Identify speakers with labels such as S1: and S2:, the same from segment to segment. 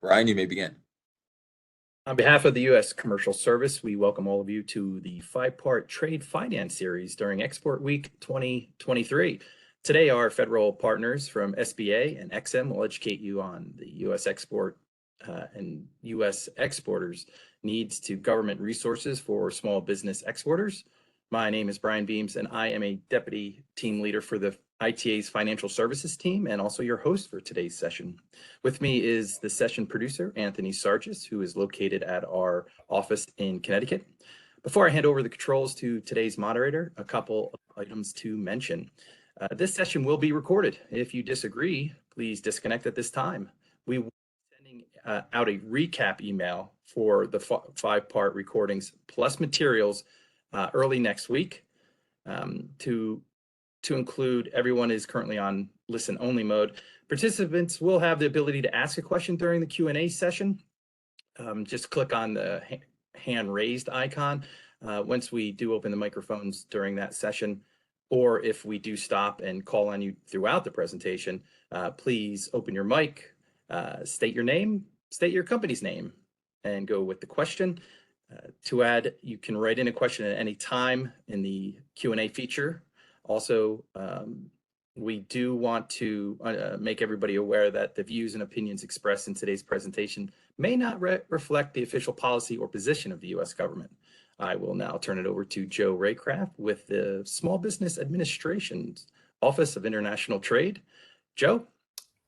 S1: Brian, you may begin.
S2: On behalf of the U.S. Commercial Service, we welcome all of you to the 5-part trade finance series during Export Week 2023. Today, our federal partners from SBA and XM will educate you on the U.S. export and U.S. exporters' needs to government resources for small business exporters. My name is Brian Beams, and I am a deputy team leader for the ITA's financial services team and also your host for today's session. With me is the session producer, Anthony Sargis, who is located at our office in Connecticut. Before I hand over the controls to today's moderator, a couple of items to mention. This session will be recorded. If you disagree, please disconnect at this time. We will be sending out a recap email for the 5-part recordings plus materials early next week to include everyone is currently on listen only mode. Participants will have the ability to ask a question during the Q&A session. Just click on the hand raised icon once we do open the microphones during that session, or if we do stop and call on you throughout the presentation, please open your mic, state your name, state your company's name, and go with the question. To add, you can write in a question at any time in the Q&A feature. Also, we do want to make everybody aware that the views and opinions expressed in today's presentation may not reflect the official policy or position of the U.S. government. I will now turn it over to Joe Raycraft with the Small Business Administration's Office of International Trade. Joe?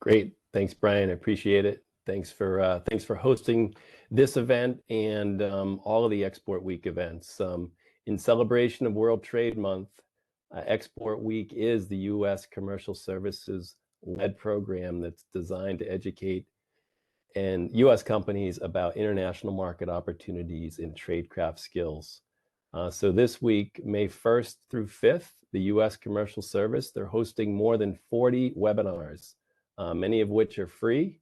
S3: Great. Thanks, Brian. I appreciate it. Thanks for hosting this event and all of the Export Week events. In celebration of World Trade Month, Export Week is the U.S. Commercial Services led program that's designed to educate U.S. companies about international market opportunities and tradecraft skills. So this week, May 1st through 5th, the U.S. Commercial Service, they're hosting more than 40 webinars, many of which are free.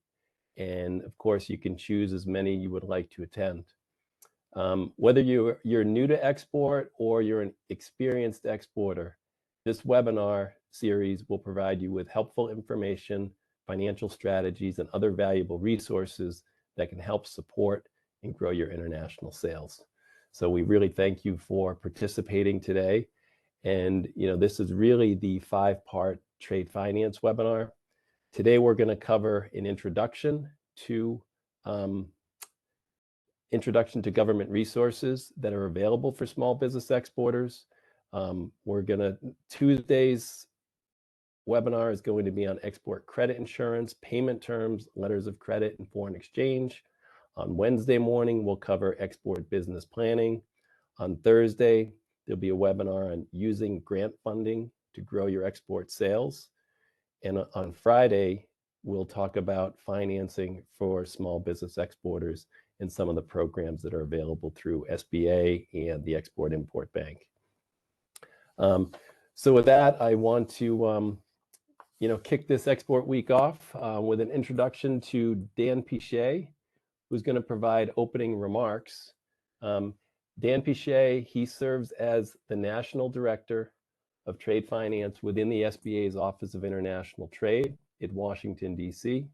S3: And of course, you can choose as many you would like to attend. Whether you're new to export or you're an experienced exporter, this webinar series will provide you with helpful information, financial strategies, and other valuable resources that can help support and grow your international sales. So we really thank you for participating today. And this is really the 5-part trade finance webinar. Today, we're going to cover an introduction to government resources that are available for small business exporters. Tuesday's webinar is going to be on export credit insurance, payment terms, letters of credit, and foreign exchange. On Wednesday morning, we'll cover export business planning. On Thursday, there'll be a webinar on using grant funding to grow your export sales. And on Friday, we'll talk about financing for small business exporters and some of the programs that are available through SBA and the Export-Import Bank. So with that, I want to kick this Export Week off with an introduction to Dan Pichet, who's going to provide opening remarks. Dan Pichet, he serves as the National Director of Trade Finance within the SBA's Office of International Trade in Washington, D.C.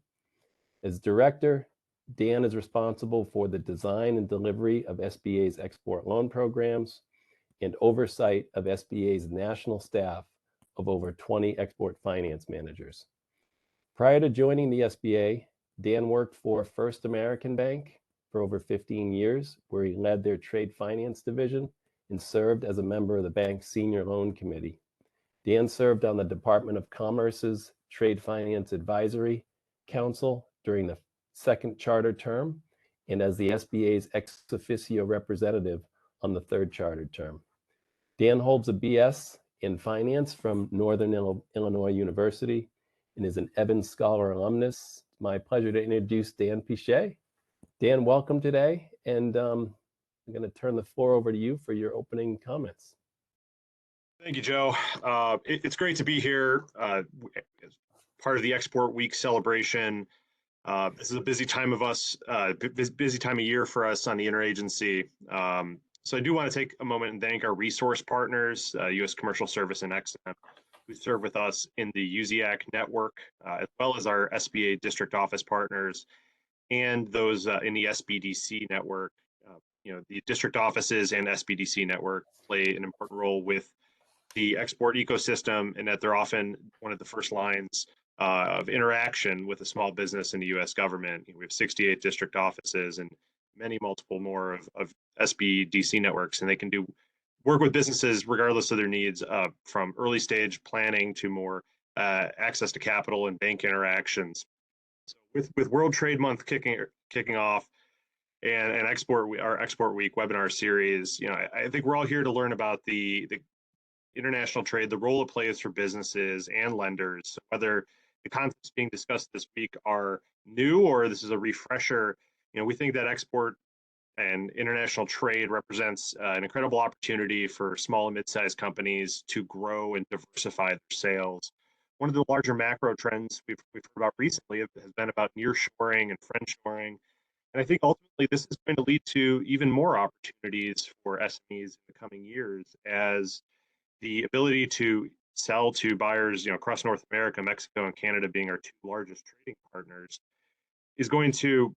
S3: As director, Dan is responsible for the design and delivery of SBA's export loan programs and oversight of SBA's national staff of over 20 export finance managers. Prior to joining the SBA, Dan worked for First American Bank for over 15 years, where he led their trade finance division and served as a member of the bank's senior loan committee. Dan served on the Department of Commerce's Trade Finance Advisory Council during the second charter term and as the SBA's ex officio representative on the third charter term. Dan holds a BS in finance from Northern Illinois University and is an Evans Scholar alumnus. It's my pleasure to introduce Dan Pichet. Dan, welcome today, and I'm going to turn the floor over to you for your opening comments.
S4: Thank you, Joe. It's great to be here as part of the Export Week celebration. This is a busy time of year for us on the interagency. So I do want to take a moment and thank our resource partners, U.S. Commercial Service and XM, who serve with us in the USIAC network, as well as our SBA district office partners and those in the SBDC network. The district offices and SBDC network play an important role with the export ecosystem, and that they're often one of the first lines of interaction with a small business in the U.S. government. We have 68 district offices and multiple more of SBDC networks, and they can work with businesses regardless of their needs, from early stage planning to more access to capital and bank interactions. So with World Trade Month kicking off, and our Export Week webinar series, I think we're all here to learn about the international trade, the role it plays for businesses and lenders. So whether the concepts being discussed this week are new or this is a refresher, we think that export and international trade represents an incredible opportunity for small and mid-sized companies to grow and diversify their sales. One of the larger macro trends we've heard about recently has been about nearshoring and friendshoring. And I think ultimately this is going to lead to even more opportunities for SMEs in the coming years, as the ability to sell to buyers, across North America, Mexico and Canada being our two largest trading partners, is going to,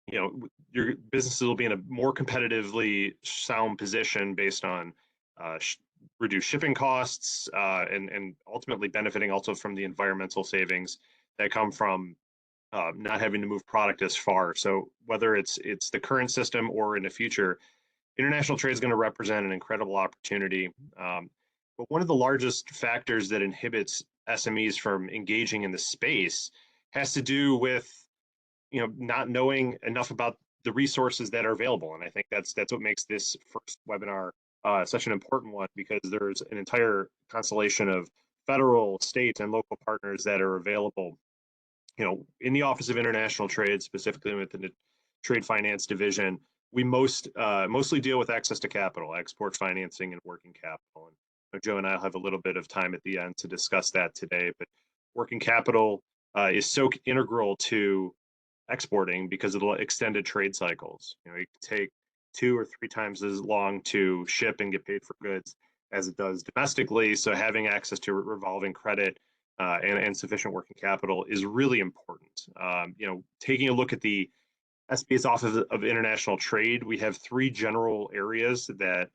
S4: your businesses will be in a more competitively sound position based on reduced shipping costs, and ultimately benefiting also from the environmental savings that come from not having to move product as far. So whether it's the current system or in the future, international trade is going to represent an incredible opportunity. But one of the largest factors that inhibits SMEs from engaging in the space has to do with, not knowing enough about the resources that are available. And I think that's what makes this first webinar such an important one, because there's an entire constellation of federal, state, and local partners that are available. In the Office of International Trade, specifically within the Trade Finance Division, we mostly deal with access to capital, export financing, and working capital. And Joe and I'll have a little bit of time at the end to discuss that today. But working capital is so integral to exporting because of the extended trade cycles. It can take 2 or 3 times as long to ship and get paid for goods as it does domestically. So having access to revolving credit and sufficient working capital is really important. Taking a look at the SBA's Office of International Trade, we have 3 general areas that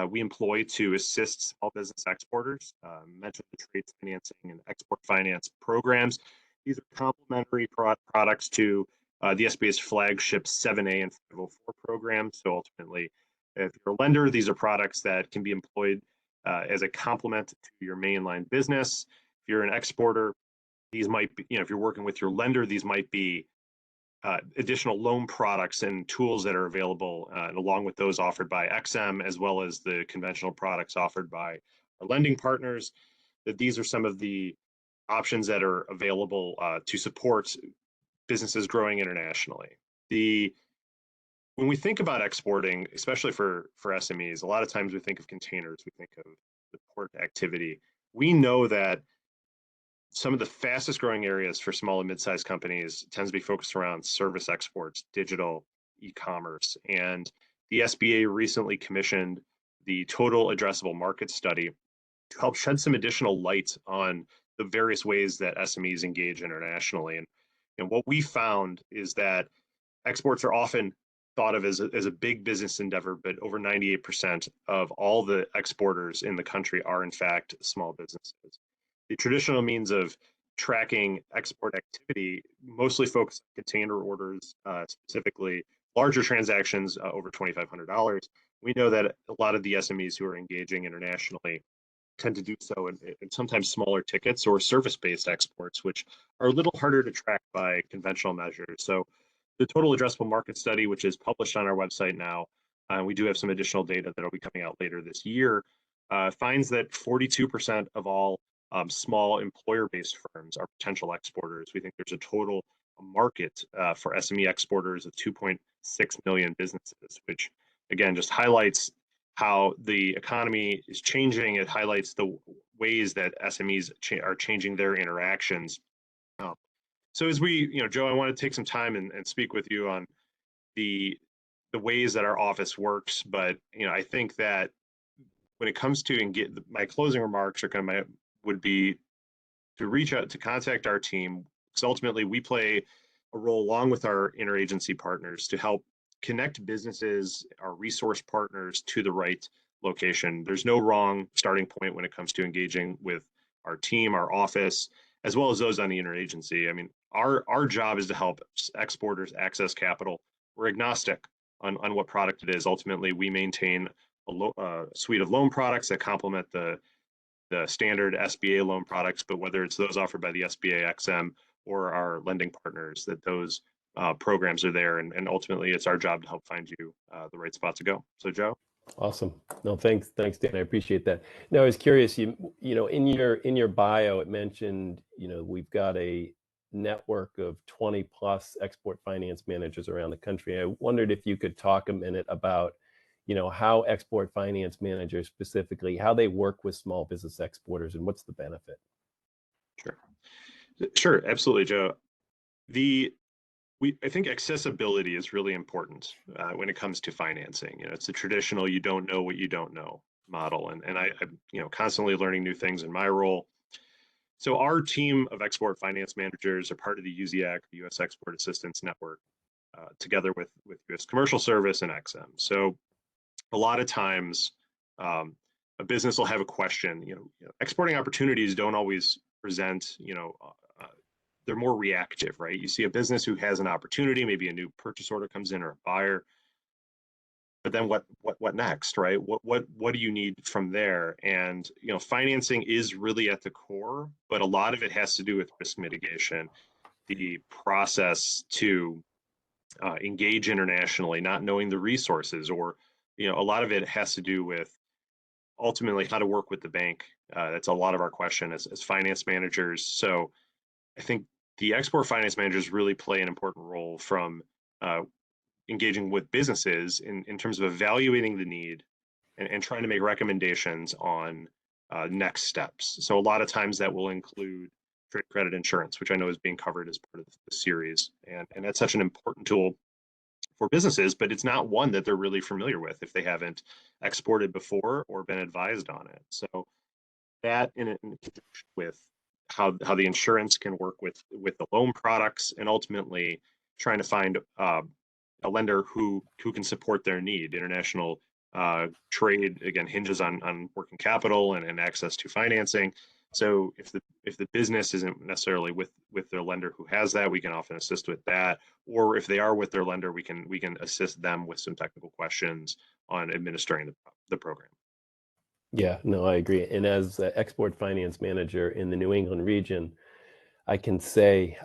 S4: we employ to assist small business exporters. Mentioned the trade financing and export finance programs. These are complementary products to the SBA's flagship 7A and 504 programs. So ultimately, if you're a lender, these are products that can be employed as a complement to your mainline business. If you're an exporter, these might be, if you're working with your lender, these might be additional loan products and tools that are available, along with those offered by XM, as well as the conventional products offered by our lending partners. That these are some of the options that are available to support businesses growing internationally. When we think about exporting, especially for SMEs, a lot of times we think of containers, we think of the port activity. We know that some of the fastest growing areas for small and mid-sized companies tends to be focused around service exports, digital, e-commerce. And the SBA recently commissioned the Total Addressable Market Study to help shed some additional light on the various ways that SMEs engage internationally. And what we found is that exports are often thought of as a big business endeavor, but over 98% of all the exporters in the country are in fact small businesses. The traditional means of tracking export activity mostly focus on container orders, specifically larger transactions over $2,500. We know that a lot of the SMEs who are engaging internationally tend to do so in sometimes smaller tickets or service-based exports, which are a little harder to track by conventional measures. So the Total Addressable Market Study, which is published on our website now, we do have some additional data that will be coming out later this year, finds that 42% of all small employer-based firms are potential exporters. We think there's a total market for SME exporters of 2.6 million businesses, which again just highlights how the economy is changing. It highlights the ways that SMEs are changing their interactions. So as we, Joe, I want to take some time and speak with you on the ways that our office works. But I think that when it comes to my closing remarks would be to reach out to contact our team, because ultimately we play a role along with our interagency partners to help connect businesses, our resource partners, to the right location. There's no wrong starting point when it comes to engaging with our team, our office, as well as those on the interagency. I mean, our job is to help exporters access capital. We're agnostic on what product it is. Ultimately, we maintain a suite of loan products that complement the standard SBA loan products, but whether it's those offered by the SBA XM or our lending partners, that those programs are there, and ultimately it's our job to help find you the right spot to go. So Joe.
S3: Awesome. No, thanks, Dan. I appreciate that. Now, I was curious. You know, in your bio, it mentioned, you know, we've got a network of 20 plus export finance managers around the country. I wondered if you could talk a minute about, you know, how export finance managers specifically, how they work with small business exporters, and what's the benefit?
S4: Sure, absolutely, Joe. I think accessibility is really important when it comes to financing. You know, it's a traditional "you don't know what you don't know" model, and I'm you know, constantly learning new things in my role. So our team of export finance managers are part of the USEAC, the U.S. Export Assistance Network, together with U.S. Commercial Service and XM. So a lot of times, a business will have a question. You know, exporting opportunities don't always present, you know, they're more reactive, right? You see a business who has an opportunity, maybe a new purchase order comes in or a buyer, but then what next, right? What do you need from there? And you know, financing is really at the core, but a lot of it has to do with risk mitigation, the process to engage internationally, not knowing the resources, or you know, a lot of it has to do with ultimately how to work with the bank. That's a lot of our question as finance managers. So I think the export finance managers really play an important role from engaging with businesses in terms of evaluating the need and trying to make recommendations on next steps. So a lot of times that will include trade credit insurance, which I know is being covered as part of the series. And that's such an important tool for businesses, but it's not one that they're really familiar with if they haven't exported before or been advised on it. So that in conjunction with how the insurance can work with the loan products, and ultimately trying to find a lender who can support their need. International trade, again, hinges on working capital and access to financing. So if the business isn't necessarily with their lender who has that, we can often assist with that. Or if they are with their lender, we can assist them with some technical questions on administering the program.
S3: Yeah, no, I agree. And as an export finance manager in the New England region, I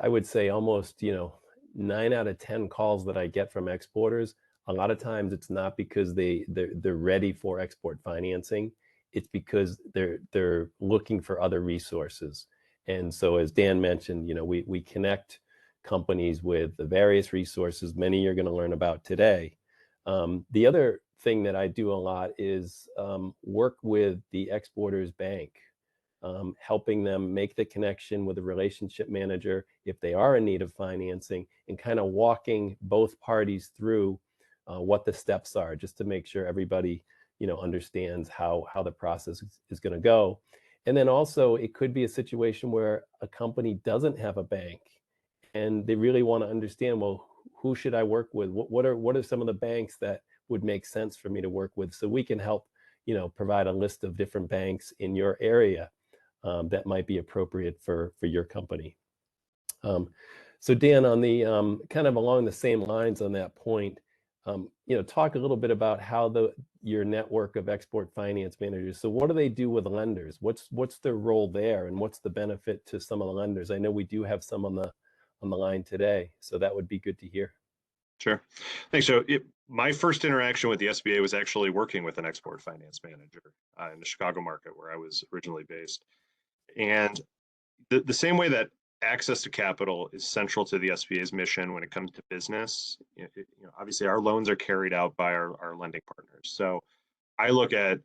S3: would say almost, you know, 9 out of 10 calls that I get from exporters, a lot of times it's not because they're ready for export financing. It's because they're looking for other resources. And so, as Dan mentioned, you know, we connect companies with the various resources. Many you're going to learn about today. The other thing that I do a lot is work with the exporter's bank, helping them make the connection with a relationship manager if they are in need of financing, and kind of walking both parties through what the steps are, just to make sure everybody, you know, understands how the process is going to go. And then also, it could be a situation where a company doesn't have a bank and they really want to understand, well, who should I work with? What are some of the banks that would make sense for me to work with? So we can help, you know, provide a list of different banks in your area that might be appropriate for your company. So Dan, on the kind of along the same lines on that point, you know, talk a little bit about how your network of export finance managers. So what do they do with lenders? What's their role there, and what's the benefit to some of the lenders? I know we do have some on the line today, so that would be good to hear.
S4: Sure. Thanks, Joe. My first interaction with the SBA was actually working with an export finance manager in the Chicago market, where I was originally based. And the same way that access to capital is central to the SBA's mission when it comes to business, you know, obviously our loans are carried out by our lending partners. So I look at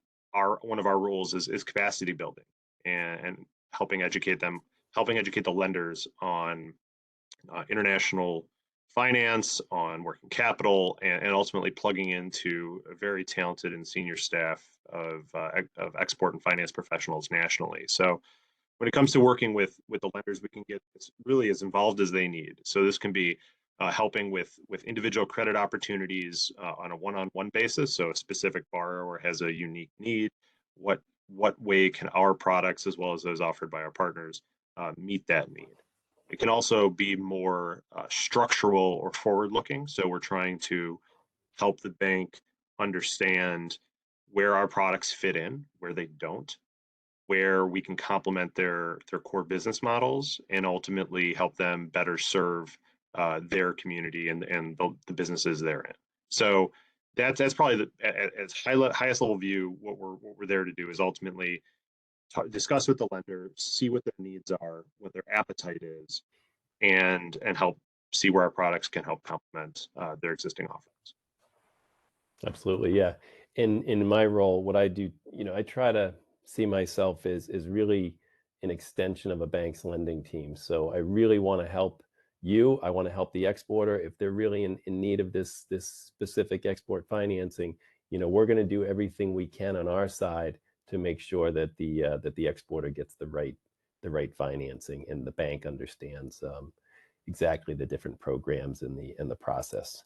S4: one of our roles is capacity building and helping educate the lenders on international finance, on working capital, and ultimately plugging into a very talented and senior staff of export and finance professionals nationally. So when it comes to working with the lenders, we can get really as involved as they need. So this can be helping with individual credit opportunities on a one-on-one basis. So a specific borrower has a unique need. What way can our products, as well as those offered by our partners, meet that need? It can also be more structural or forward-looking. So we're trying to help the bank understand where our products fit in, where they don't, where we can complement their core business models, and ultimately help them better serve their community and the businesses they're in. So that's probably as highest level view. What we're there to do is ultimately discuss with the lender, see what their needs are, what their appetite is, and help see where our products can help complement their existing offerings.
S3: Absolutely, yeah. In my role, what I do, I try to see myself as really an extension of a bank's lending team. So I really want to help you. I want to help the exporter if they're really in need of this specific export financing. We're going to do everything we can on our side to make sure that the exporter gets the right financing, and the bank understands exactly the different programs in the process.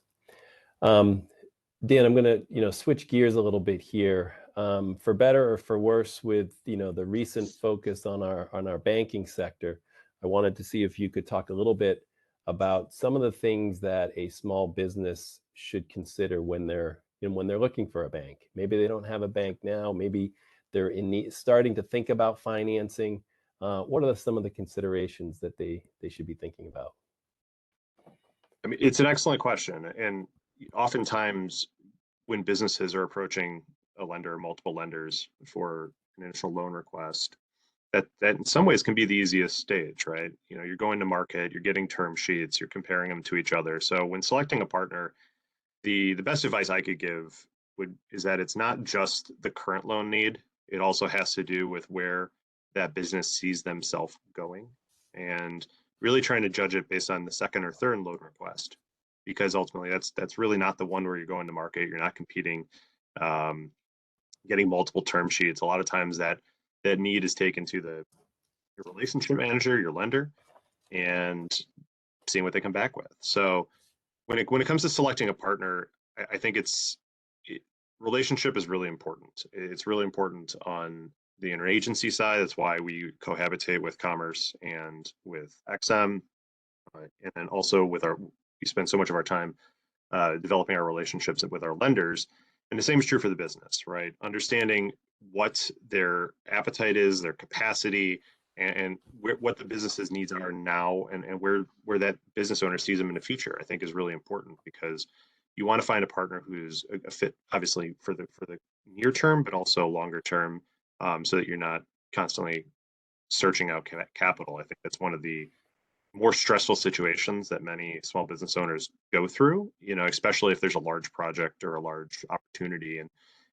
S3: Dan, I'm going to switch gears a little bit here. For better or for worse, with the recent focus on our banking sector, I wanted to see if you could talk a little bit about some of the things that a small business should consider when they're looking for a bank. Maybe they don't have a bank now. Maybe they're starting to think about financing. What are some of the considerations that they should be thinking about?
S4: I mean, it's an excellent question, and oftentimes when businesses are approaching a lender or multiple lenders for an initial loan request, that in some ways can be the easiest stage, right? You're going to market, you're getting term sheets, you're comparing them to each other. So when selecting a partner, the best advice I could give is that it's not just the current loan need. It also has to do with where that business sees themselves going, and really trying to judge it based on the second or third loan request, because ultimately that's really not the one where you're going to market. You're not competing, getting multiple term sheets. A lot of times that need is taken to your relationship manager, your lender, and seeing what they come back with. So when it comes to selecting a partner, I think relationship is really important. It's really important on the interagency side. That's why we cohabitate with Commerce and with XM, and then also we spend so much of our time developing our relationships with our lenders. And the same is true for the business, right? Understanding what their appetite is, their capacity, and what the business's needs are now, and where that business owner sees them in the future, I think is really important, because you want to find a partner who's a fit, obviously for the near term, but also longer term, so that you're not constantly searching out capital. I think that's one of the more stressful situations that many small business owners go through, especially if there's a large project or a large opportunity. And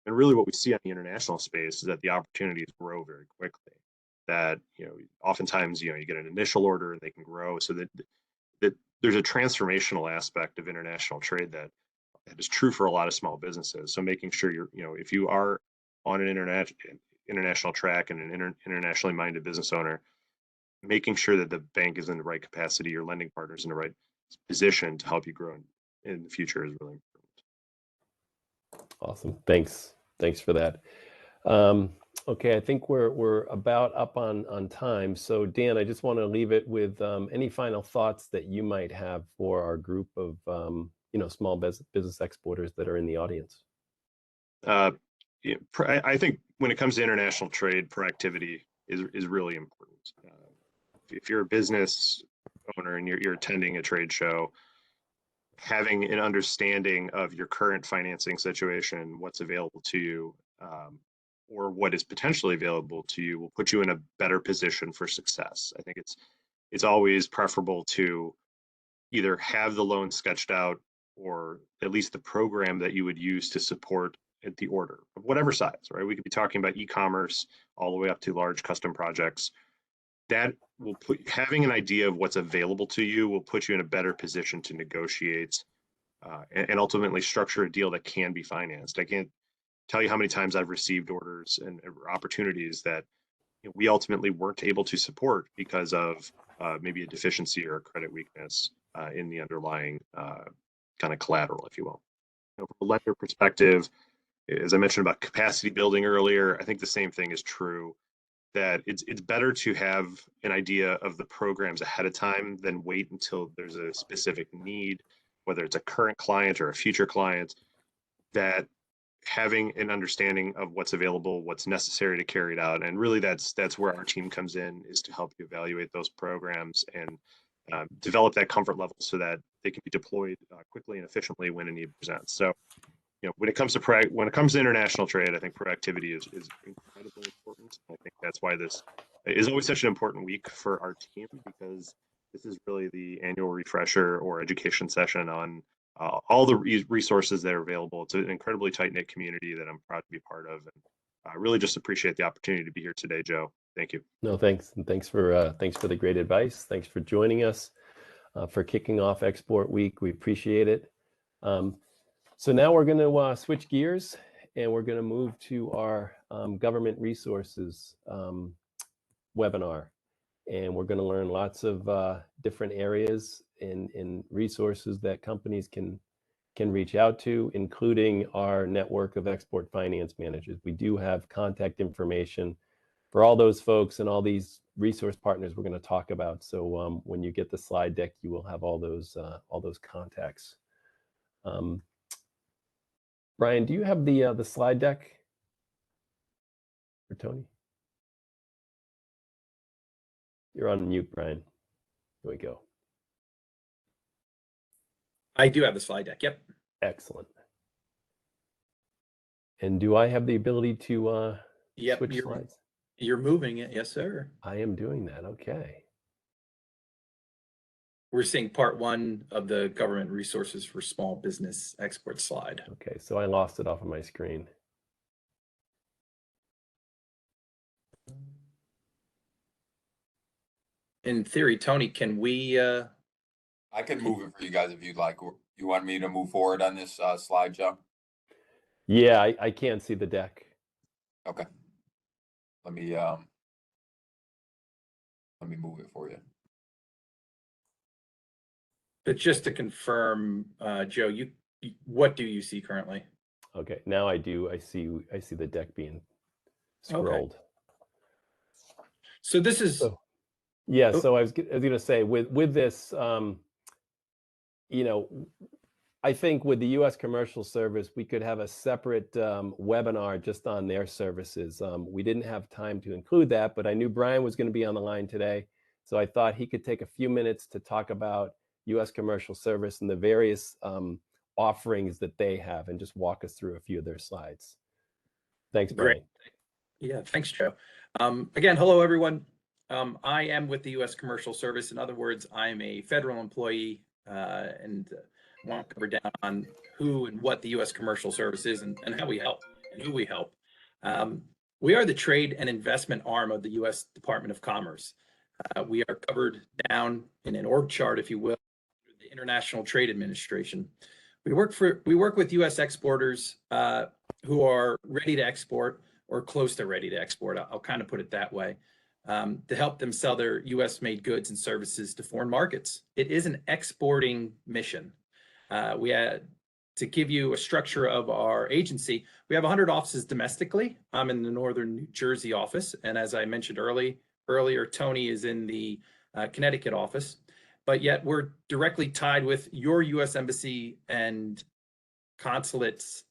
S4: really what we see on the international space is that the opportunities grow very quickly. That, oftentimes, you get an initial order and they can grow, so that there's a transformational aspect of international trade that is true for a lot of small businesses. So making sure if you are on an international track and an internationally minded business owner, making sure that the bank is in the right capacity, your lending partners in the right position to help you grow in the future is really important.
S3: Awesome. Thanks for that. Okay, I think we're about up on time. So Dan, I just want to leave it with any final thoughts that you might have for our group of small business exporters that are in the audience.
S4: I think when it comes to international trade, proactivity is really important. If you're a business owner and you're attending a trade show, having an understanding of your current financing situation, what's available to you, or what is potentially available to you, will put you in a better position for success. I think it's always preferable to either have the loan sketched out, or at least the program that you would use to support at the order of whatever size, right? We could be talking about e-commerce all the way up to large custom projects. That will having an idea of what's available to you will put you in a better position to negotiate and ultimately structure a deal that can be financed. I can't tell you how many times I've received orders and opportunities that we ultimately weren't able to support because of maybe a deficiency or a credit weakness in the underlying kind of collateral, if you will. From a lender perspective, as I mentioned about capacity building earlier, I think the same thing is true, that it's better to have an idea of the programs ahead of time than wait until there's a specific need, whether it's a current client or a future client, that having an understanding of what's available, what's necessary to carry it out. And really that's where our team comes in, is to help you evaluate those programs and develop that comfort level so that they can be deployed quickly and efficiently when a need presents. So, when it comes to international trade, I think proactivity is incredibly important. I think that's why this is always such an important week for our team, because this is really the annual refresher or education session on all the resources that are available. It's an incredibly tight-knit community that I'm proud to be part of, and I really just appreciate the opportunity to be here today, Joe. Thank you.
S3: No, thanks. And thanks for the great advice. Thanks for joining us for kicking off Export Week. We appreciate it. So now we're going to switch gears, and we're going to move to our government resources webinar. And we're going to learn lots of different areas and resources that companies can reach out to, including our network of export finance managers. We do have contact information for all those folks and all these resource partners we're going to talk about. So when you get the slide deck, you will have all those contacts. Brian, do you have the slide deck for Tony? You're on mute, Brian. Here we go.
S2: I do have the slide deck. Yep.
S3: Excellent. And do I have the ability to
S2: Yep,
S3: switch slides?
S2: You're moving it. Yes, sir.
S3: I am doing that. Okay.
S2: We're seeing part one of the government resources for small business export slide.
S3: Okay, so I lost it off of my screen.
S2: In theory, Tony, can we?
S1: I can move it for you guys if you'd like. You want me to move forward on this slide, Joe?
S3: Yeah, I can't see the deck.
S1: Okay. Let me move it for you.
S2: But just to confirm, Joe, what do you see currently?
S3: Okay, now I do. I see the deck being scrolled.
S2: Okay. So this is.
S3: Yeah, so I was going to say with this, I think with the U.S. Commercial Service, we could have a separate webinar just on their services. We didn't have time to include that, but I knew Brian was going to be on the line today, so I thought he could take a few minutes to talk about U.S. Commercial Service and the various offerings that they have, and just walk us through a few of their slides. Thanks, Brian.
S2: Great. Yeah, thanks, Joe. Again, hello, everyone. I am with the U.S. Commercial Service. In other words, I'm a federal employee and want to cover down on who and what the U.S. Commercial Service is and how we help and who we help. We are the trade and investment arm of the U.S. Department of Commerce. We are covered down in an org chart, if you will, the International Trade Administration. We work with U.S. exporters who are ready to export or close to ready to export. I'll kind of put it that way. To help them sell their U.S.-made goods and services to foreign markets. It is an exporting mission. To give you a structure of our agency, we have 100 offices domestically. I'm in the Northern New Jersey office, and as I mentioned earlier, Tony is in the Connecticut office. But yet we're directly tied with your U.S. Embassy and consulates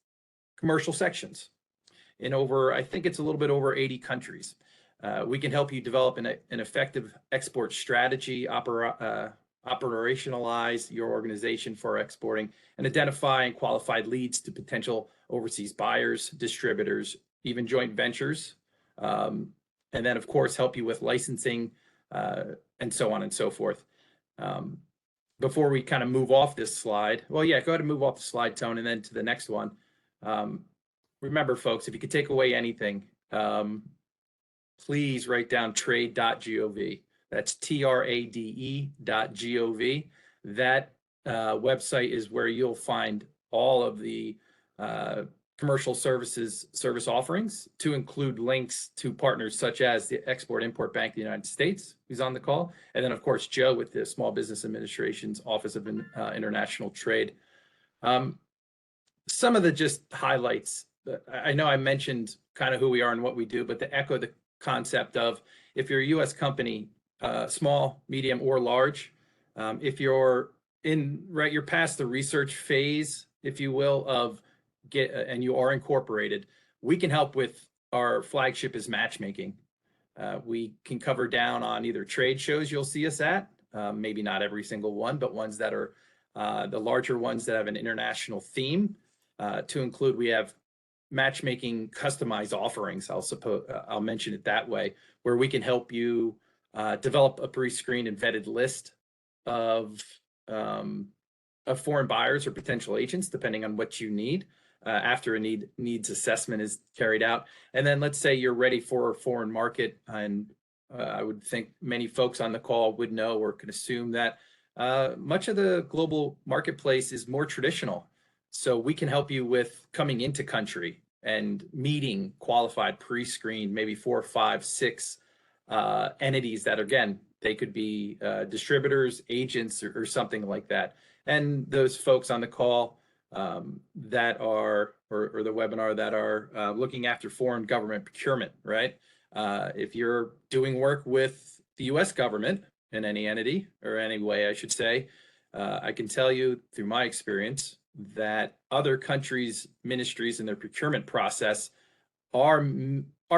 S2: commercial sections in I think it's a little bit over 80 countries. We can help you develop an effective export strategy, operationalize your organization for exporting, and identify and qualified leads to potential overseas buyers, distributors, even joint ventures, and then, of course, help you with licensing and so on and so forth. Before we kind of move off this slide, well, yeah, go ahead and move off the slide, Tone, and then to the next one. Remember, folks, if you could take away anything, please write down trade.gov. That's trade.gov. That website is where you'll find all of the commercial service offerings to include links to partners such as the Export-Import Bank of the United States, who's on the call, and then of course Joe with the Small Business Administration's Office of International Trade. Some of the just highlights. I know I mentioned kind of who we are and what we do, but to echo the concept of if you're a U.S. company, small, medium, or large, if you're you're past the research phase, if you will, of and you are incorporated, we can help with our flagship is matchmaking. We can cover down on either trade shows you'll see us at, maybe not every single one, but ones that are the larger ones that have an international theme. To include, we have matchmaking customized offerings. I'll mention it that way, where we can help you develop a pre-screened and vetted list of foreign buyers or potential agents, depending on what you need. After a needs assessment is carried out. And then let's say you're ready for a foreign market, and I would think many folks on the call would know or could assume that much of the global marketplace is more traditional. So we can help you with coming into country and meeting qualified pre-screened, maybe 4, 5, 6 entities that, again, they could be distributors, agents, or something like that. And those folks on the call that are, or the webinar that are looking after foreign government procurement, right? If you're doing work with the US government in any entity, or any way I should say, I can tell you through my experience that other countries' ministries and their procurement process are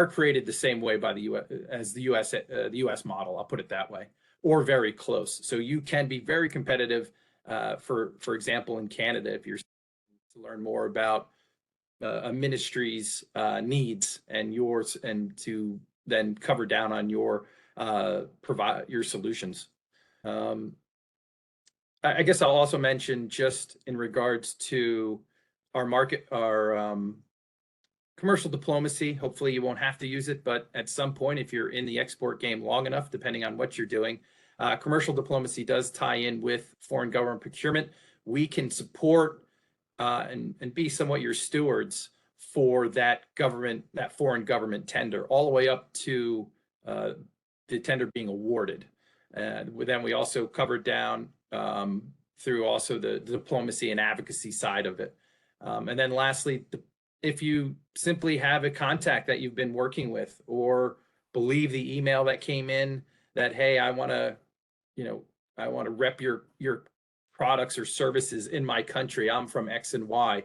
S2: created the same way by the US as the US model, I'll put it that way, or very close. So you can be very competitive, for example, in Canada, if you're to learn more about a ministry's needs and yours, and to then cover down on your provide your solutions. I guess I'll also mention, just in regards to our market, our commercial diplomacy. Hopefully you won't have to use it, but at some point, if you're in the export game long enough, depending on what you're doing, commercial diplomacy does tie in with foreign government procurement. We can support and be somewhat your stewards for that foreign government tender, all the way up to the tender being awarded. And then we also covered down through also the diplomacy and advocacy side of it. And then lastly, if you simply have a contact that you've been working with, or believe the email that came in that, hey, I want to rep your products or services in my country, I'm from X and Y.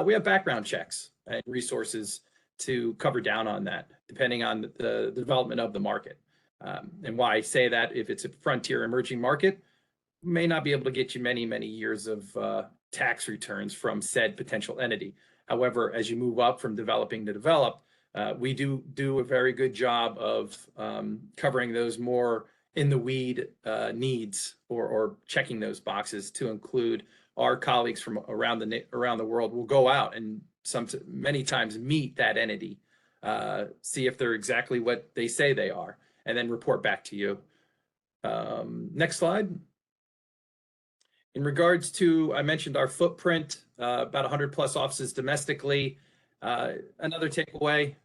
S2: We have background checks and resources to cover down on that, depending on the development of the market. And why I say that, if it's a frontier emerging market, may not be able to get you many, many years of tax returns from said potential entity. However, as you move up from developing to developed, we do a very good job of covering those more in the weed needs, or checking those boxes, to include our colleagues from around the world will go out and many times meet that entity, see if they're exactly what they say they are, and then report back to you. Next slide. In regards to, I mentioned our footprint, about 100 plus offices domestically. Another takeaway,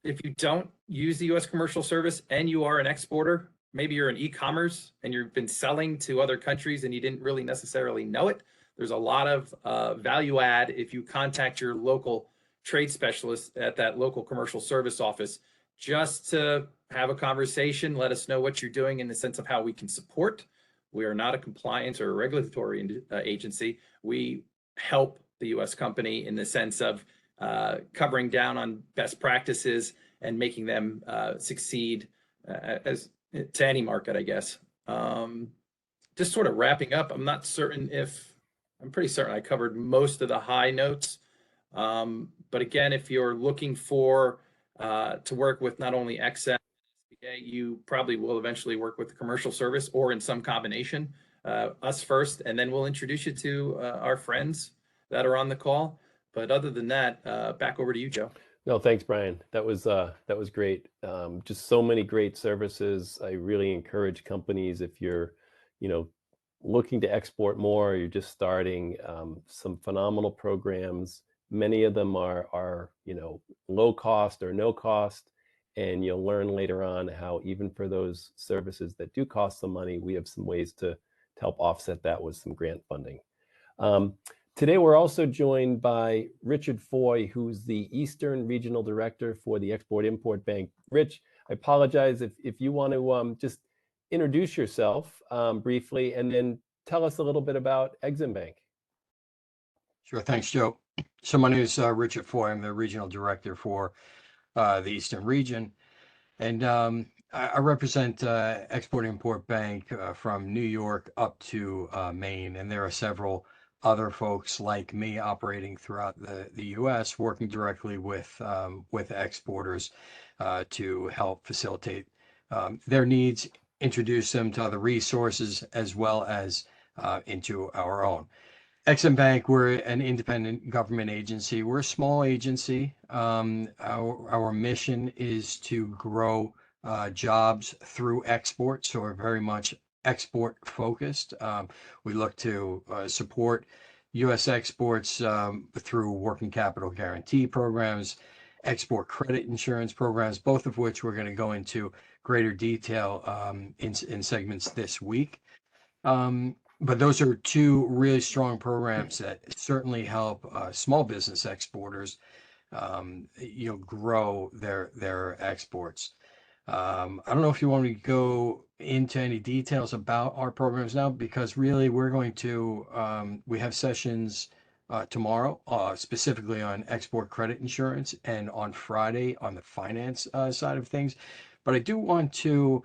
S2: if you don't use the U.S. commercial service and you are an exporter, maybe you're in e-commerce and you've been selling to other countries and you didn't really necessarily know it, there's a lot of value add if you contact your local trade specialist at that local commercial service office, just to have a conversation, let us know what you're doing in the sense of how we can support. We are not a compliance or a regulatory agency. We help the U.S. company in the sense of covering down on best practices and making them succeed as to any market, I guess. Just sort of wrapping up, I'm pretty certain I covered most of the high notes. But again, if you're looking for to work with not only XM, you probably will eventually work with the commercial service, or in some combination, us first, and then we'll introduce you to our friends that are on the call. But other than that, back over to you, Joe.
S3: No, thanks, Brian. That was great. Just so many great services. I really encourage companies, if you're, looking to export more, or you're just starting, some phenomenal programs. Many of them are low cost or no cost, and you'll learn later on how even for those services that do cost some money, we have some ways to help offset that with some grant funding. Today, we're also joined by Richard Foy, who's the Eastern Regional Director for the Export-Import Bank. Rich, I apologize if you want to just introduce yourself briefly and then tell us a little bit about Exim Bank.
S5: Sure, thanks, Joe. So my name is Richard Foy. I'm the Regional Director for the Eastern Region. And I represent Export-Import Bank from New York up to Maine. And there are several other folks like me operating throughout the U.S. working directly with exporters to help facilitate their needs, introduce them to other resources, as well as into our own. Exim Bank, we're an independent government agency. We're a small agency. Our mission is to grow jobs through export, so we're very much export focused. We look to support U.S. exports through working capital guarantee programs, export credit insurance programs, both of which we're going to go into greater detail in segments this week. But those are two really strong programs that certainly help small business exporters, grow their exports. I don't know if you want me to go into any details about our programs now, because really we're going to, we have sessions tomorrow specifically on export credit insurance and on Friday on the finance side of things. But I do want to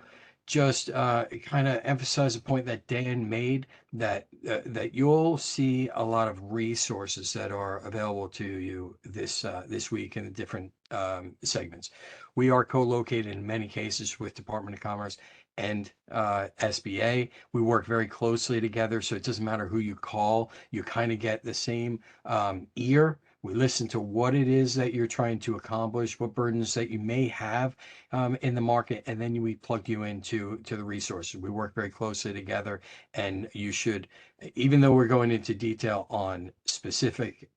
S5: just kind of emphasize a point that Dan made, that you'll see a lot of resources that are available to you this week in the different segments. We are co-located in many cases with Department of Commerce and SBA. We work very closely together, so it doesn't matter who you call, you kind of get the same ear. We listen to what it is that you're trying to accomplish, what burdens that you may have in the market, and then we plug you into the resources. We work very closely together, and you should, even though we're going into detail on specific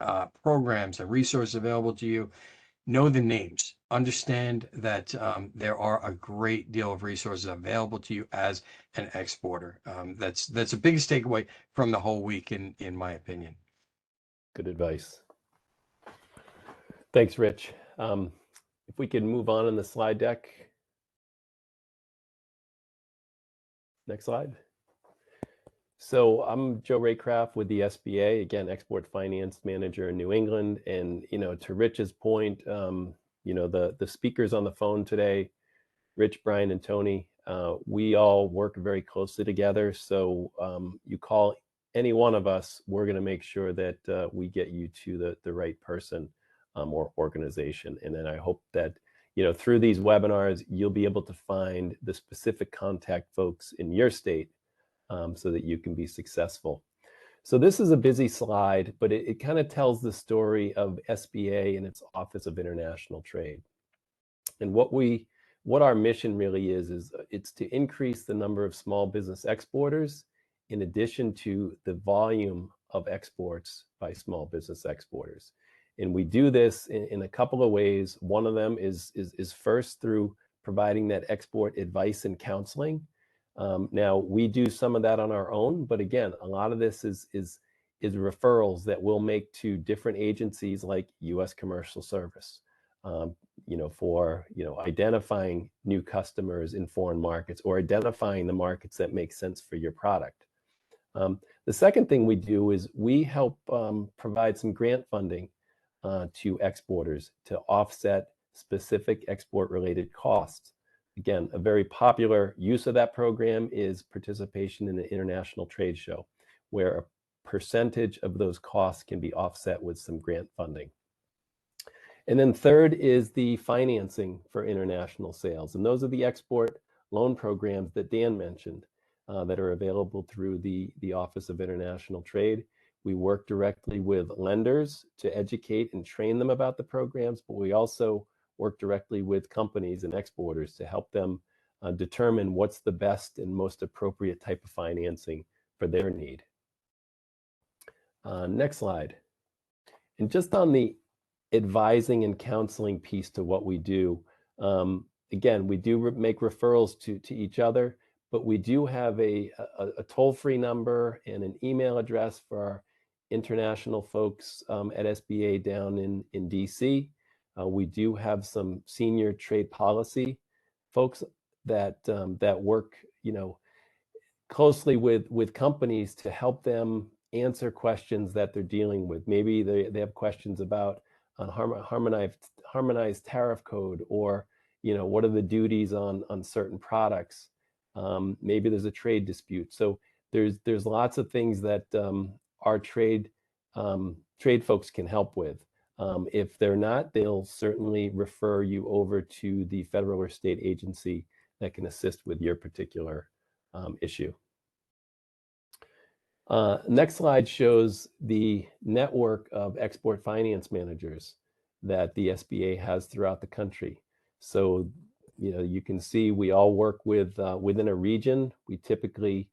S5: programs and resources available to you, know the names. Understand that there are a great deal of resources available to you as an exporter. That's the biggest takeaway from the whole week, in my opinion.
S3: Good advice. Thanks, Rich. If we can move on in the slide deck. Next slide. So I'm Joe Raycraft with the SBA, again, Export Finance Manager in New England. And, to Rich's point, the speakers on the phone today, Rich, Brian, and Tony, we all work very closely together. So you call any one of us, we're going to make sure that we get you to the right person or organization. And then I hope that, through these webinars, you'll be able to find the specific contact folks in your state so that you can be successful. So this is a busy slide, but it kind of tells the story of SBA and its Office of International Trade. And what our mission really is it's to increase the number of small business exporters in addition to the volume of exports by small business exporters. And we do this in a couple of ways. One of them is first through providing that export advice and counseling. Now, we do some of that on our own, but again, a lot of this is referrals that we'll make to different agencies like U.S. Commercial Service, for identifying new customers in foreign markets or identifying the markets that make sense for your product. The second thing we do is we help provide some grant funding to exporters to offset specific export-related costs. Again, a very popular use of that program is participation in the International Trade Show, where a percentage of those costs can be offset with some grant funding. And then third is the financing for international sales. And those are the export loan programs that Dan mentioned that are available through the Office of International Trade. We work directly with lenders to educate and train them about the programs, but we also work directly with companies and exporters to help them determine what's the best and most appropriate type of financing for their need. Next slide. And just on the advising and counseling piece to what we do. Again, we do make referrals to each other, but we do have a toll-free number and an email address for our international folks at SBA down in DC. We do have some senior trade policy folks that that work, closely with companies to help them answer questions that they're dealing with. Maybe they have questions about harmonized tariff code, or what are the duties on certain products. Maybe there's a trade dispute. So there's lots of things that our trade folks can help with. If they're not, they'll certainly refer you over to the federal or state agency that can assist with your particular issue. Next slide shows the network of export finance managers that the SBA has throughout the country. So, you can see we all work within a region. We typically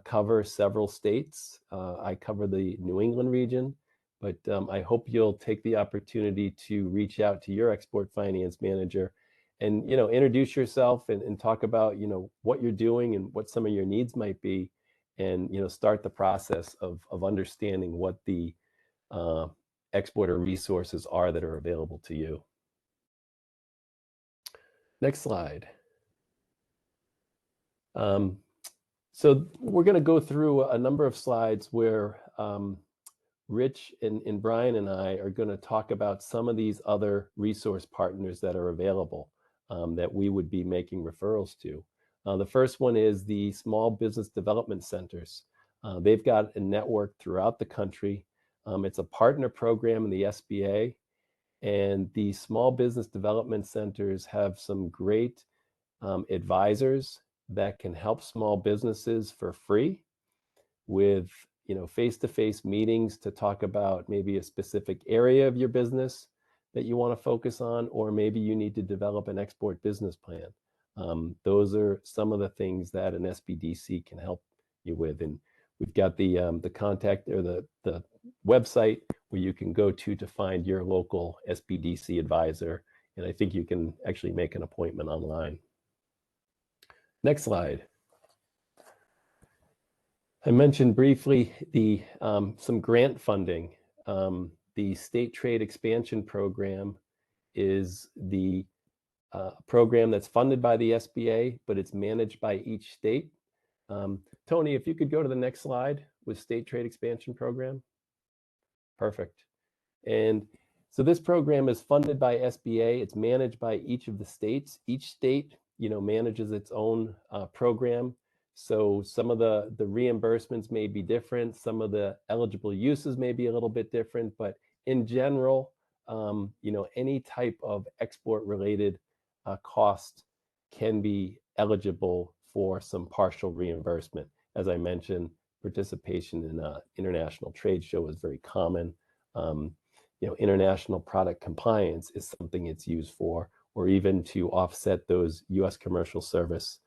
S3: cover several states. I cover the New England region, but I hope you'll take the opportunity to reach out to your export finance manager and, introduce yourself and talk about, what you're doing and what some of your needs might be, and, start the process of understanding what the exporter resources are that are available to you. Next slide. So we're going to go through a number of slides where Rich and Brian and I are going to talk about some of these other resource partners that are available that we would be making referrals to. The first one is the Small Business Development Centers. They've got a network throughout the country. It's a partner program in the SBA, and the Small Business Development Centers have some great advisors that can help small businesses for free with face-to-face meetings to talk about maybe a specific area of your business that you want to focus on, or maybe you need to develop an export business plan. Those are some of the things that an SBDC can help you with, and we've got the contact or the website where you can go to find your local SBDC advisor, and I think you can actually make an appointment online. Next slide. I mentioned briefly the some grant funding. The State Trade Expansion Program is the program that's funded by the SBA, but it's managed by each state. Tony, if you could go to the next slide with State Trade Expansion Program. Perfect. And so this program is funded by SBA. It's managed by each of the states. Each state, manages its own program. So some of the reimbursements may be different. Some of the eligible uses may be a little bit different, but in general, any type of export-related cost can be eligible for some partial reimbursement. As I mentioned, participation in an international trade show is very common. International product compliance is something it's used for, or even to offset those U.S. commercial service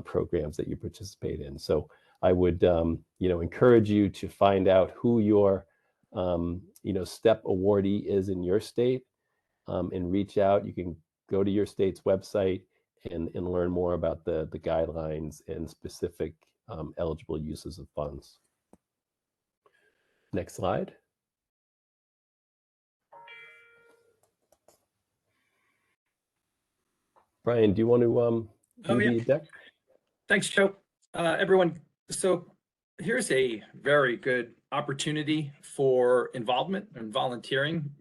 S3: programs that you participate in. So I would, encourage you to find out who your, STEP awardee is in your state, and reach out. You can go to your state's website and learn more about the guidelines and specific eligible uses of funds. Next slide. Brian, do you want to do the deck?
S2: Thanks, Joe. Everyone, so here's a very good opportunity for involvement and volunteering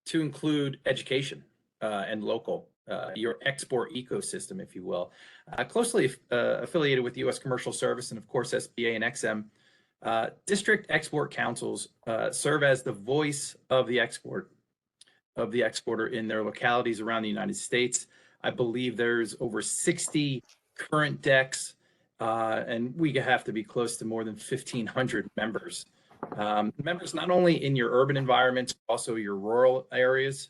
S2: to include education and local, your export ecosystem, if you will. Closely affiliated with the U.S. Commercial Service and, of course, SBA and XM, district export councils serve as the voice of the exporter in their localities around the United States. I believe there's over 60 current decks, and we have to be close to more than 1,500 members. Members not only in your urban environments, but also your rural areas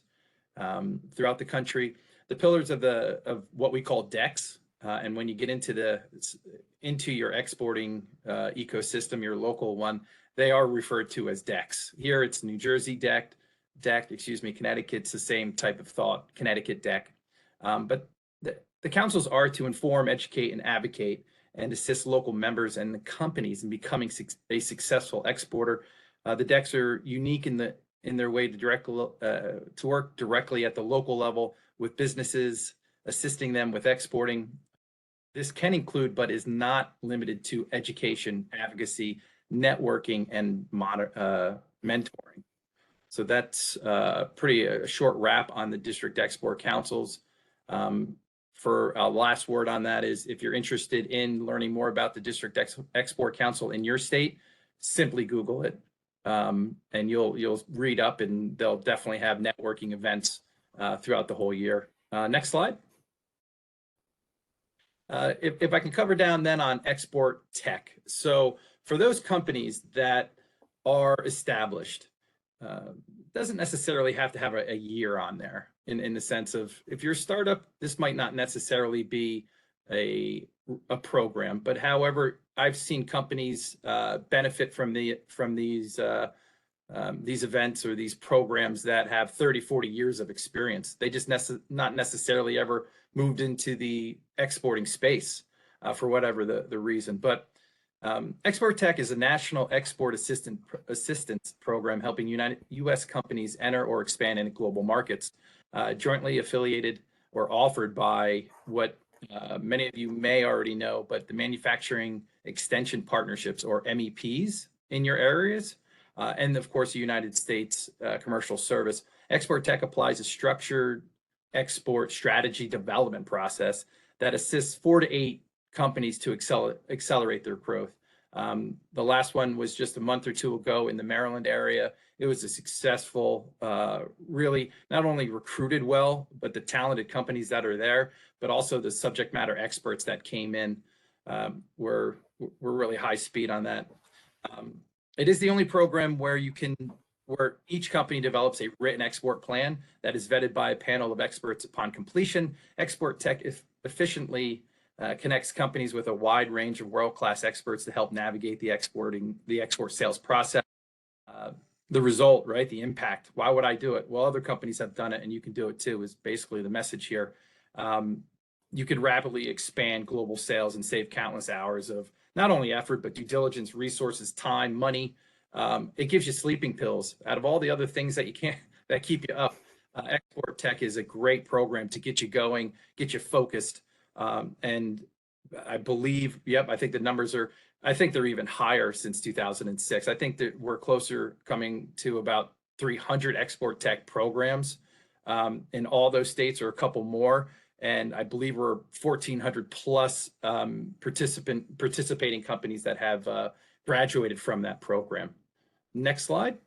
S2: throughout the country. The pillars of what we call decks, and when you get into your exporting ecosystem, your local one, they are referred to as decks. Here it's New Jersey deck, deck, excuse me, Connecticut's the same type of thought, Connecticut deck. But the councils are to inform, educate, and advocate and assist local members and the companies in becoming a successful exporter. The decks are unique in their way to work directly at the local level with businesses, assisting them with exporting. This can include, but is not limited to, education, advocacy, networking, and mentoring. So that's pretty a short wrap on the district export councils. For a last word on that is, if you're interested in learning more about the district export council in your state, simply Google it, and you'll read up, and they'll definitely have networking events throughout the whole year. Next slide. If I can cover down then on export tech. So for those companies that are established, doesn't necessarily have to have a year on there in the sense of, if you're a startup, this might not necessarily be a program, but however, I've seen companies benefit from these events or these programs that have 30, 40 years of experience. They just not necessarily ever moved into the exporting space for whatever the reason. But Export Tech is a national export assistance program helping U.S. companies enter or expand into global markets, jointly affiliated or offered by what many of you may already know, but the Manufacturing Extension Partnerships, or MEPs, in your areas, and of course the United States Commercial Service. Export Tech applies a structured export strategy development process that assists 4 to 8 companies to accelerate their growth. The last one was just a month or two ago in the Maryland area. It was a successful, really not only recruited well, but the talented companies that are there, but also the subject matter experts that came in were really high speed on that. It is the only program where each company develops a written export plan that is vetted by a panel of experts upon completion. Export Tech efficiently connects companies with a wide range of world-class experts to help navigate the export sales process. The result, right? The impact. Why would I do it? Well, other companies have done it, and you can do it too, is basically the message here. You could rapidly expand global sales and save countless hours of not only effort, but due diligence, resources, time, money. It gives you sleeping pills. Out of all the other things that that keep you up, Export Tech is a great program to get you going, get you focused. And I believe, I think the numbers I think they're even higher since 2006. I think that we're coming to about 300 Export Tech programs in all those states, or a couple more. And I believe we're 1,400 plus participating companies that have graduated from that program. Next slide,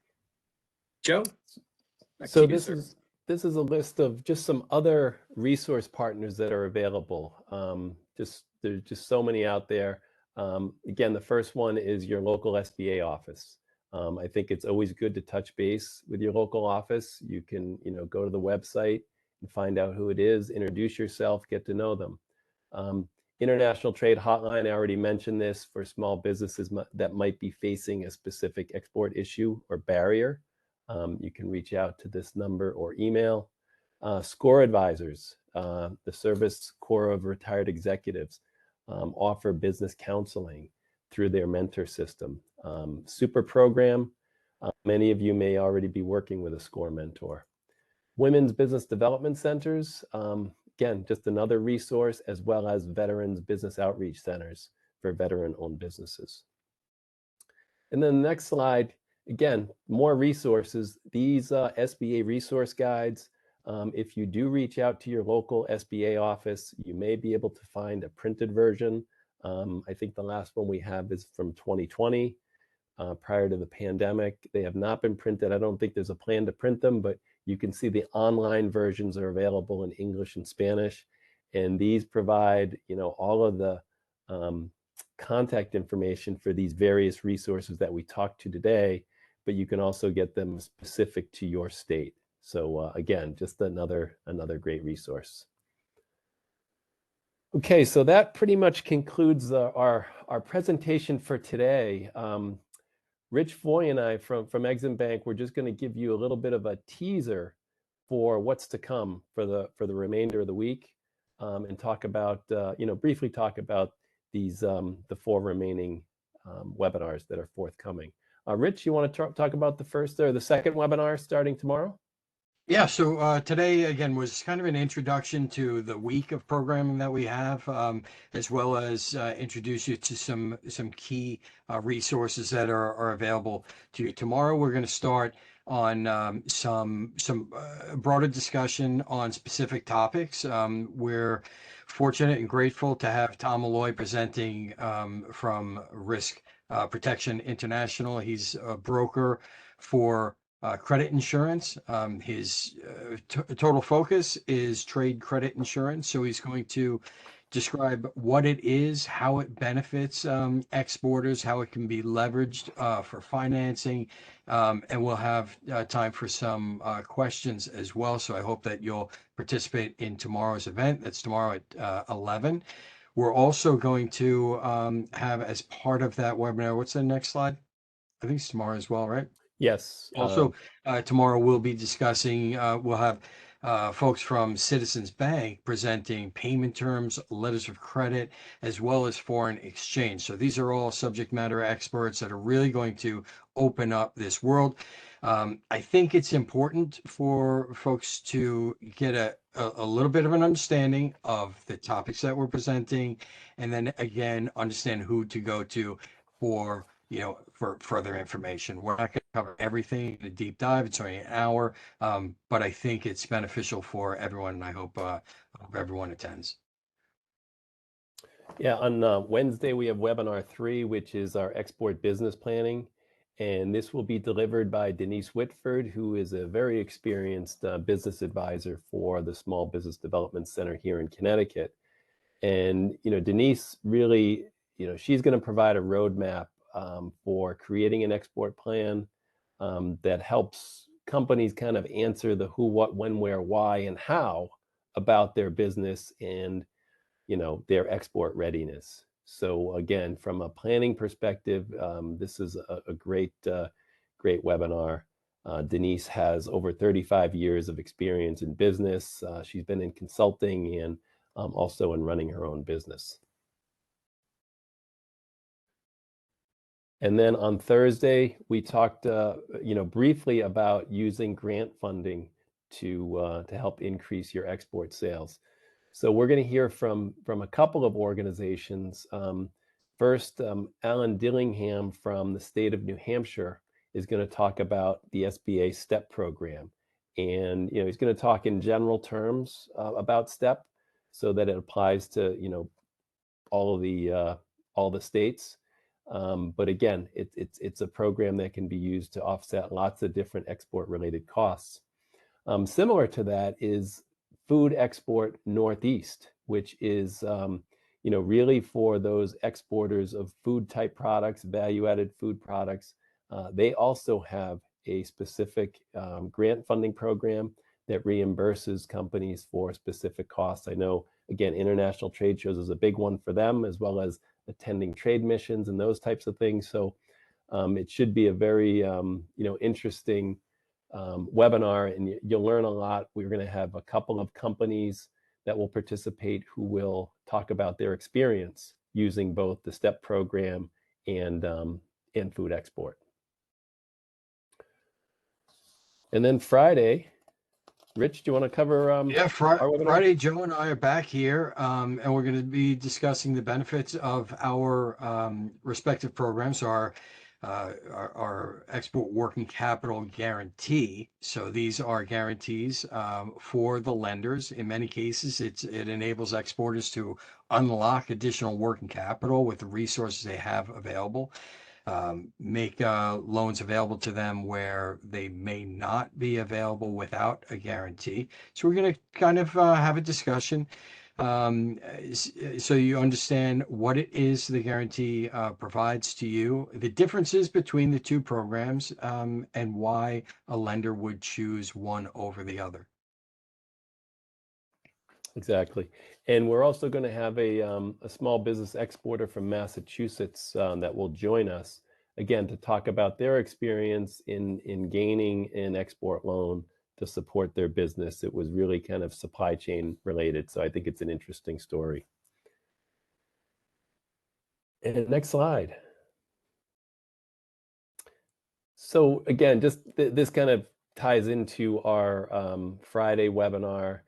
S2: Joe.
S3: So this is a list of just some other resource partners that are available. There's just so many out there. Again, the first one is your local SBA office. I think it's always good to touch base with your local office. You can, go to the website and find out who it is, introduce yourself, get to know them. International Trade Hotline, I already mentioned this, for small businesses that might be facing a specific export issue or barrier. You can reach out to this number or email. SCORE Advisors, the Service Corps of Retired Executives, offer business counseling through their mentor system. Super Program, many of you may already be working with a SCORE mentor. Women's Business Development Centers, again, just another resource, as well as Veterans Business Outreach Centers for veteran-owned businesses. And then the next slide, again, more resources. These SBA resource guides, if you do reach out to your local SBA office, you may be able to find a printed version. I think the last one we have is from 2020, prior to the pandemic. They have not been printed. I don't think there's a plan to print them, but you can see the online versions are available in English and Spanish. And these provide, all of the contact information for these various resources that we talked to today, but you can also get them specific to your state. So again, just another great resource. Okay, so that pretty much concludes our presentation for today. Rich Foy and I from Exim Bank, we're just going to give you a little bit of a teaser for what's to come for the remainder of the week, and talk about briefly talk about these the 4 remaining webinars that are forthcoming. Rich, you want to talk about the first or the second webinar starting tomorrow?
S5: Yeah, so today again was kind of an introduction to the week of programming that we have, as well as introduce you to some key resources that are available to you. Tomorrow we're going to start on some broader discussion on specific topics. We're fortunate and grateful to have Tom Malloy presenting from Risk Protection International. He's a broker for credit insurance. His total focus is trade credit insurance. So he's going to describe what it is, how it benefits exporters, how it can be leveraged for financing, and we'll have time for some questions as well. So I hope that you'll participate in tomorrow's event. That's tomorrow at 11. We're also going to have, as part of that webinar, what's the next slide? I think it's tomorrow as well, right?
S3: Yes.
S5: Also, tomorrow we'll be discussing, we'll have folks from Citizens Bank presenting payment terms, letters of credit, as well as foreign exchange. So these are all subject matter experts that are really going to open up this world. I think it's important for folks to get a little bit of an understanding of the topics that we're presenting, and then again, understand who to go to for further information. We're not going to cover everything in a deep dive. It's only an hour, but I think it's beneficial for everyone, and I hope everyone attends.
S3: Yeah, on Wednesday we have webinar 3, which is our export business planning, and this will be delivered by Denise Whitford, who is a very experienced business advisor for the Small Business Development Center here in Connecticut. And Denise really, she's going to provide a roadmap for creating an export plan that helps companies kind of answer the who, what, when, where, why, and how about their business and their export readiness. So again, from a planning perspective, this is a great webinar. Denise has over 35 years of experience in business. She's been in consulting and also in running her own business. And then on Thursday, we talked, briefly about using grant funding to help increase your export sales. So we're going to hear from a couple of organizations. First, Alan Dillingham from the state of New Hampshire is going to talk about the SBA STEP program, and he's going to talk in general terms about STEP, so that it applies to all the states. But again, it's a program that can be used to offset lots of different export-related costs. Similar to that is Food Export Northeast, which is really for those exporters of food-type products, value-added food products. They also have a specific grant funding program that reimburses companies for specific costs. I know, again, international trade shows is a big one for them, as well as attending trade missions and those types of things. So it should be a very interesting webinar, and you'll learn a lot. We're going to have a couple of companies that will participate who will talk about their experience using both the STEP program and food export. And then Friday, Rich, do you want to cover?
S5: Yeah, Friday, Joe and I are back here, and we're going to be discussing the benefits of our respective programs, our export working capital guarantee. So these are guarantees for the lenders. In many cases, it enables exporters to unlock additional working capital with the resources they have available. Make loans available to them where they may not be available without a guarantee. So we're going to kind of have a discussion so you understand what it is the guarantee provides to you, the differences between the two programs, and why a lender would choose one over the other.
S3: Exactly. And we're also going to have a small business exporter from Massachusetts that will join us. again, to talk about their experience in gaining an export loan to support their business. It was really kind of supply chain related. So I think it's an interesting story. And next slide. So again, just this kind of ties into our Friday webinar,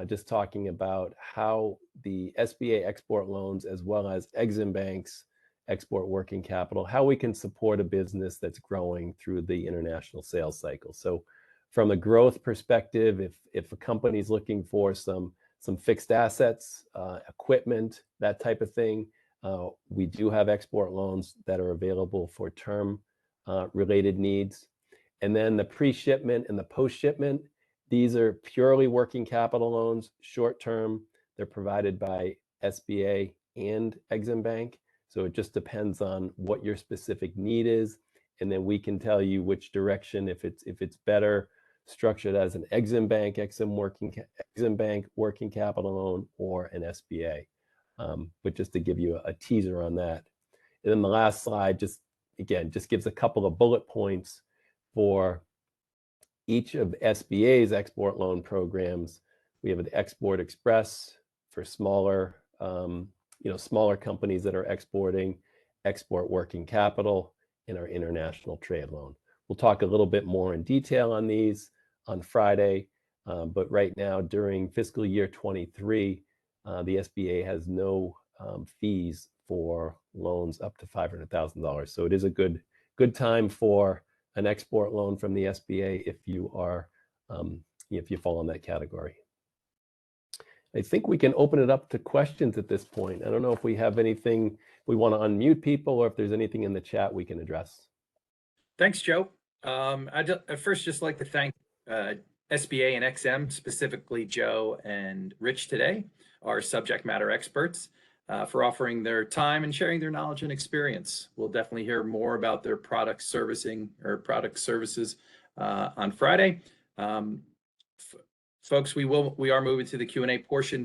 S3: just talking about how the SBA export loans, as well as Exim Bank's export working capital, how we can support a business that's growing through the international sales cycle. So from a growth perspective, if a company is looking for some fixed assets, equipment, that type of thing, we do have export loans that are available for term related needs. And then the pre-shipment and the post-shipment, these are purely working capital loans, short-term. They're provided by SBA and Exim Bank. So it just depends on what your specific need is. And then we can tell you which direction, if it's better structured as an Exim Bank working capital loan or an SBA. But just to give you a teaser on that. And then the last slide just gives a couple of bullet points for each of SBA's export loan programs. We have an Export Express for smaller, smaller companies that are exporting, export working capital, and our international trade loan. We'll talk a little bit more in detail on these on Friday, but right now during fiscal year 23, the SBA has no fees for loans up to $500,000. So it is a good time for an export loan from the SBA if you are if you fall in that category. I think we can open it up to questions at this point. I don't know if we have anything, we want to unmute people, or if there's anything in the chat we can address.
S2: Thanks, Joe. I'd first just like to thank SBA and XM, specifically Joe and Rich today, our subject matter experts, for offering their time and sharing their knowledge and experience. We'll definitely hear more about their product servicing or product services on Friday. Folks, we are moving to the Q&A portion.